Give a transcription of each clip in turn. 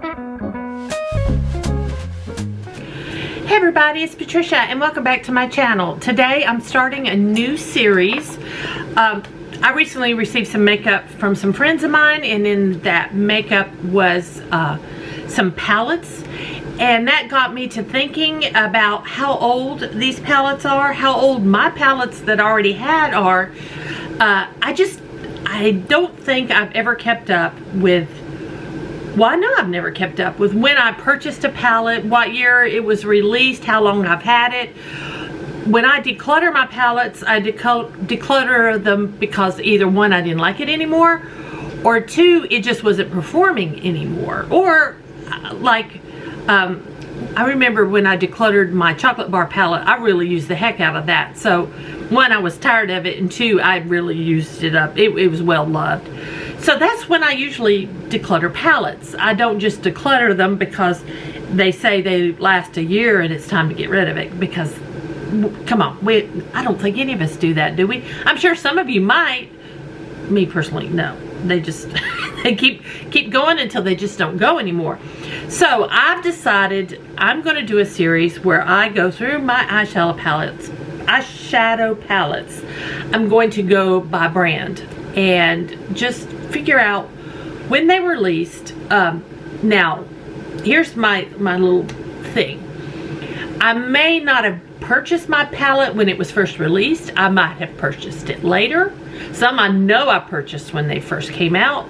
Hey everybody, it's Patricia and welcome back to my channel. Today I'm starting a new series. I recently received some makeup from some friends of mine, and in that makeup was some palettes, and that got me to thinking about how old these palettes are, how old my palettes that I already had are. I don't think I've ever kept up with, well, I know I've never kept up with when I purchased a palette, what year it was released, how long I've had it. When I declutter my palettes, I declutter them because either one, I didn't like it anymore, or two, it just wasn't performing anymore. Or like, I remember when I decluttered my chocolate bar palette, I really used the heck out of that. So one, I was tired of it, and two, I really used it up. It was well loved. So that's when I usually declutter palettes. I don't just declutter them because they say they last a year and it's time to get rid of it, because come on, I don't think any of us do that, do we? I'm sure some of you might. Me personally, no. They just they keep going until they just don't go anymore. So I've decided I'm going to do a series where I go through my eyeshadow palettes. I'm going to go by brand and just figure out when they were released. Now, here's my little thing. I may not have purchased my palette when it was first released. I might have purchased it later. Some I know I purchased when they first came out.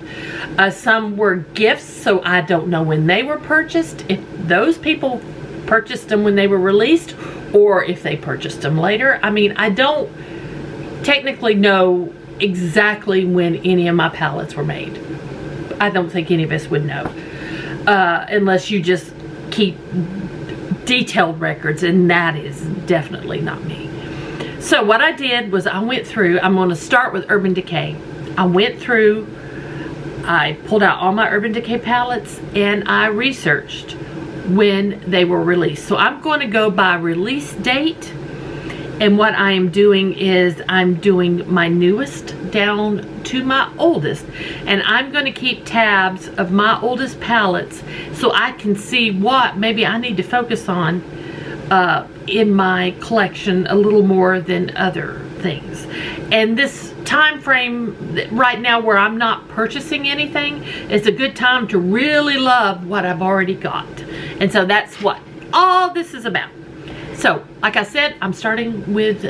Some were gifts, so I don't know when they were purchased, if those people purchased them when they were released or if they purchased them later. I mean, I don't technically know exactly when any of my palettes were made. I don't think any of us would know, unless you just keep detailed records, and that is definitely not me. So what I did was I went through, I'm going to start with Urban Decay. I went through, I pulled out all my Urban Decay palettes and I researched when they were released. So I'm going to go by release date, and what I am doing is I'm doing my newest down to my oldest, and I'm going to keep tabs of my oldest palettes so I can see what maybe I need to focus on in my collection a little more than other things. And this time frame right now where I'm not purchasing anything is a good time to really love what I've already got. And so that's what all this is about. So like I said, I'm starting with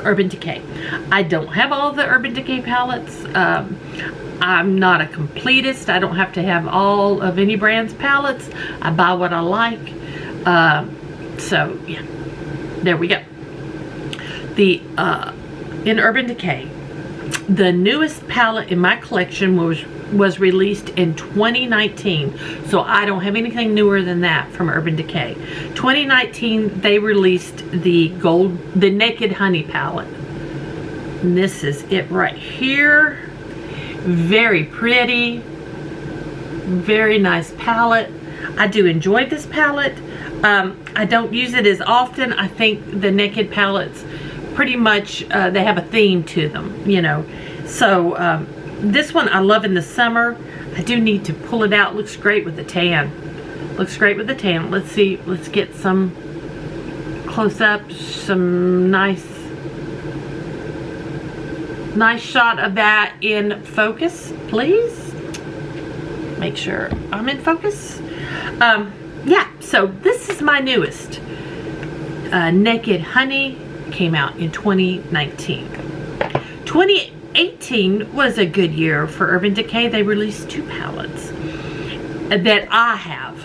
Urban Decay. I don't have all the Urban Decay palettes. I'm not a completist. I don't have to have all of any brand's palettes. I buy what I like. So yeah, there we go. In Urban Decay, the newest palette in my collection was released in 2019. So I don't have anything newer than that from Urban Decay. 2019, they released the Naked Honey palette. And this is it right here. Very pretty, very nice palette. I do enjoy this palette. I don't use it as often. I think the Naked palettes pretty much, they have a theme to them, you know. So this one I love in the summer. I do need to pull it out. Looks great with the tan. Looks great with the tan. Let's see. Let's get some close up, some nice shot of that in focus, please. Make sure I'm in focus. Yeah, so this is my newest. Naked Honey came out in 2019. 2018 was a good year for Urban Decay. They released 2 palettes that I have.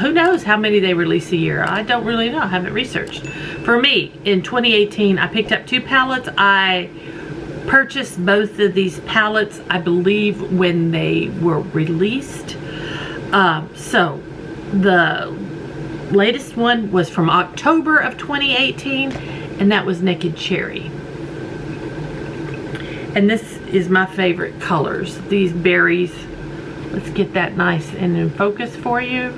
Who knows how many they release a year? I don't really know. I haven't researched. For me, in 2018, I picked up 2 palettes. I purchased both of these palettes, I believe, when they were released. So the latest one was from October of 2018, and that was Naked Cherry. And this is my favorite colors, these berries. Let's get that nice and in focus for you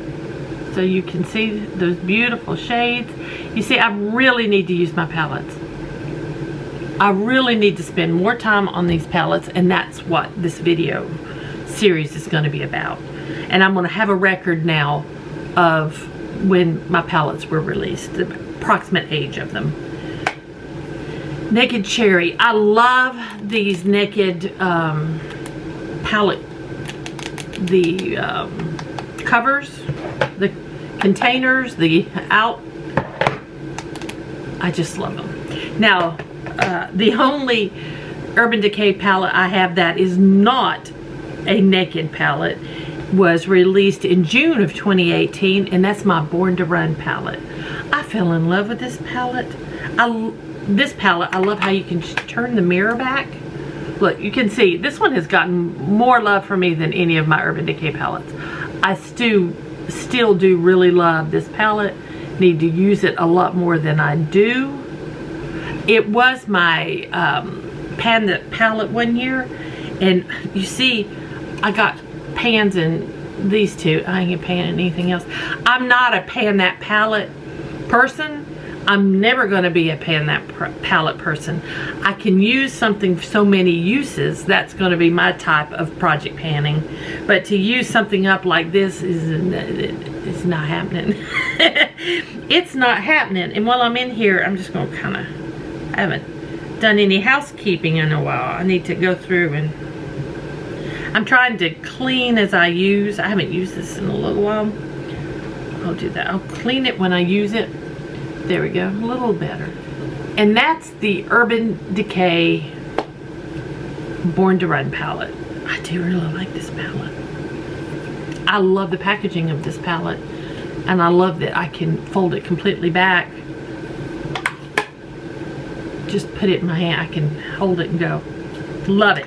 so you can see those beautiful shades. You see, I really need to use my palettes. I really need to spend more time on these palettes, and that's what this video series is going to be about. And I'm going to have a record now of when my palettes were released, the approximate age of them. Naked Cherry. I love these Naked palette, the covers, the containers, I just love them. Now, the only Urban Decay palette I have that is not a Naked palette was released in June of 2018, and that's my Born to Run palette. I fell in love with this palette. I love how you can turn the mirror back. Look, you can see this one has gotten more love for me than any of my Urban Decay palettes. I still do really love this palette. Need to use it a lot more than I do. It was my pan palette one year, and you see I got pans in these two. I ain't panning anything else. I'm not a pan that palette person. I'm never going to be a pan that palette person. I can use something for so many uses. That's going to be my type of project panning. But to use something up like this it's not happening. It's not happening. And while I'm in here, I'm just going to kind of, I haven't done any housekeeping in a while. I need to go through and I'm trying to clean as I use. I haven't used this in a little while. I'll do that. I'll clean it when I use it. There we go, a little better. And that's the Urban Decay Born to Run palette. I do really like this palette. I love the packaging of this palette, and I love that I can fold it completely back. Just put it in my hand, I can hold it and go. Love it.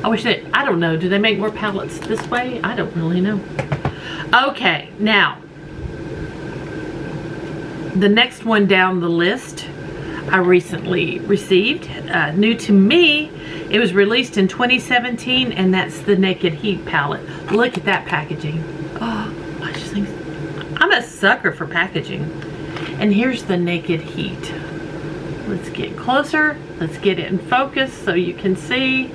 I wish that, I don't know, do they make more palettes this way? I don't really know. Okay, now, the next one down the list I recently received, new to me. It was released in 2017, and that's the Naked Heat palette. Look at that packaging. Oh, I just think, I'm a sucker for packaging. And here's the Naked Heat. Let's get closer. Let's get it in focus so you can see.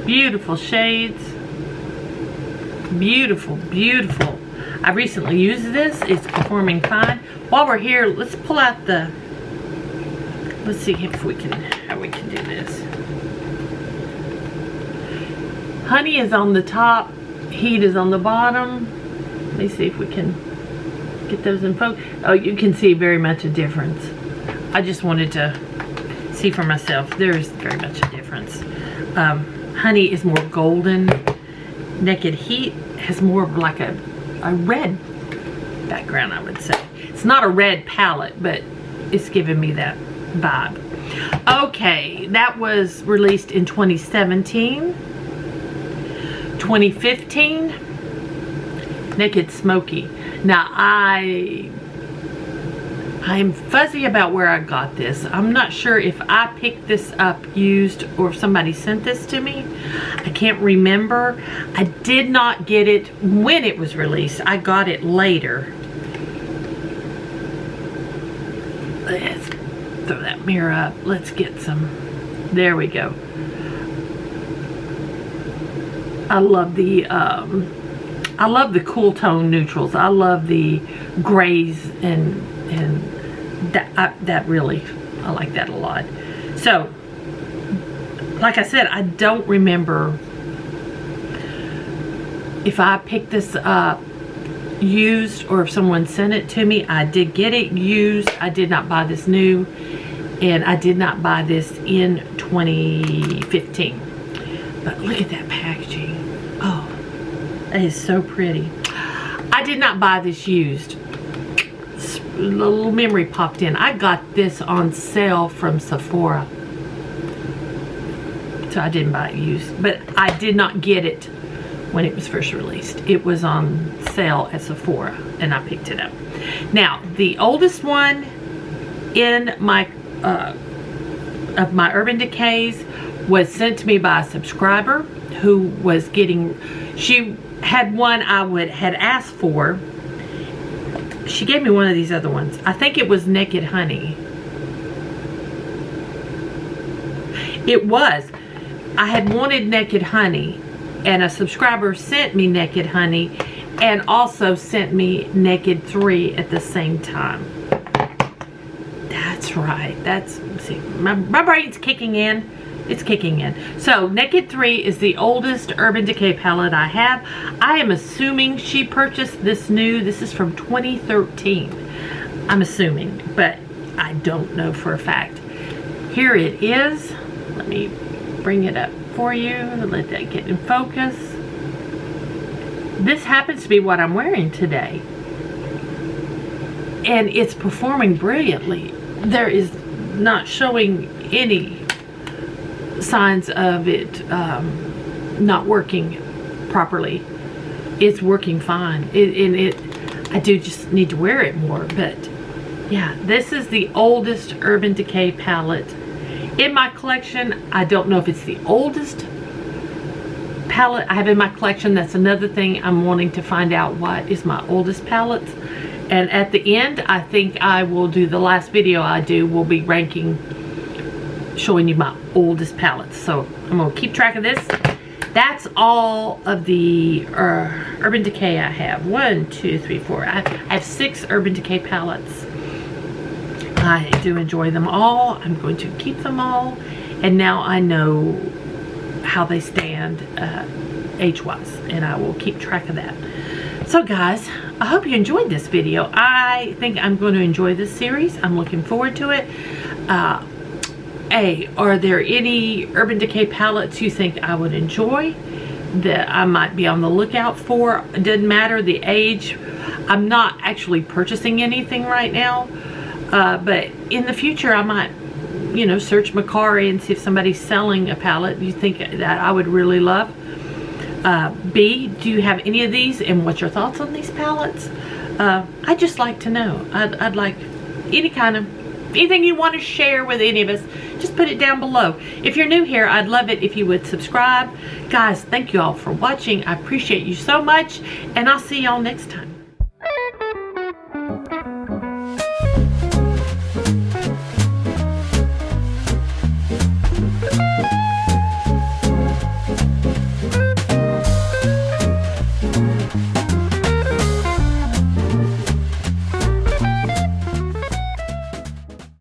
Beautiful shades. Beautiful, beautiful. I recently used this. It's performing fine. While we're here, let's pull out the, let's see if we can, how we can do this. Honey is on the top, Heat is on the bottom. Let me see if we can get those in focus. Oh, you can see very much a difference. I just wanted to see for myself. There's very much a difference. Honey is more golden. Naked Heat has more of like a red background, I would say. It's not a red palette, but it's giving me that vibe. Okay, that was released in 2017. 2015, Naked Smoky. Now, I'm fuzzy about where I got this. I'm not sure if I picked this up used or if somebody sent this to me. I can't remember. I did not get it when it was released. I got it later. Let's throw that mirror up. Let's get some. There we go. I love the cool tone neutrals. I love the grays and that really, I like that a lot. So, like I said, I don't remember if I picked this up used or if someone sent it to me. I did get it used. I did not buy this new, and I did not buy this in 2015. But look at that packaging. Oh, that is so pretty. I did not buy this used. A little memory popped in. I got this on sale from Sephora. So I didn't buy it used. But I did not get it when it was first released. It was on sale at Sephora and I picked it up. Now, the oldest one in my of my Urban Decays was sent to me by a subscriber who was getting, she had one I had asked for. She gave me one of these other ones. I think it was Naked Honey. It was. I had wanted Naked Honey, and a subscriber sent me Naked Honey and also sent me Naked 3 at the same time. That's right. See, my brain's kicking in. It's kicking in. So Naked 3 is the oldest Urban Decay palette I have. I am assuming she purchased this is from 2013. I'm assuming, but I don't know for a fact. Here it is. Let me bring it up for you. Let that get in focus. This happens to be what I'm wearing today. And it's performing brilliantly. There is not showing any signs of it not working properly. It's working fine. I do just need to wear it more, but yeah, this is the oldest Urban Decay palette in my collection. I don't know if it's the oldest palette I have in my collection. That's another thing I'm wanting to find out, what is my oldest palette. And at the end, I think I will do the last video I do will be ranking, showing you my oldest palettes. So I'm gonna keep track of this. That's all of the Urban Decay I have. 1, 2, 3, 4. I have 6 Urban Decay palettes. I do enjoy them all. I'm going to keep them all. And now I know how they stand age-wise, and I will keep track of that. So guys, I hope you enjoyed this video. I think I'm going to enjoy this series. I'm looking forward to it. Are there any Urban Decay palettes you think I would enjoy that I might be on the lookout for? It doesn't matter the age. I'm not actually purchasing anything right now, but in the future I might, you know, search Macari and see if somebody's selling a palette you think that I would really love. B, do you have any of these, and what's your thoughts on these palettes? I'd just like to know. I'd like anything you want to share with any of us, just put it down below. If you're new here, I'd love it if you would subscribe. Guys, thank you all for watching. I appreciate you so much, and I'll see y'all next time.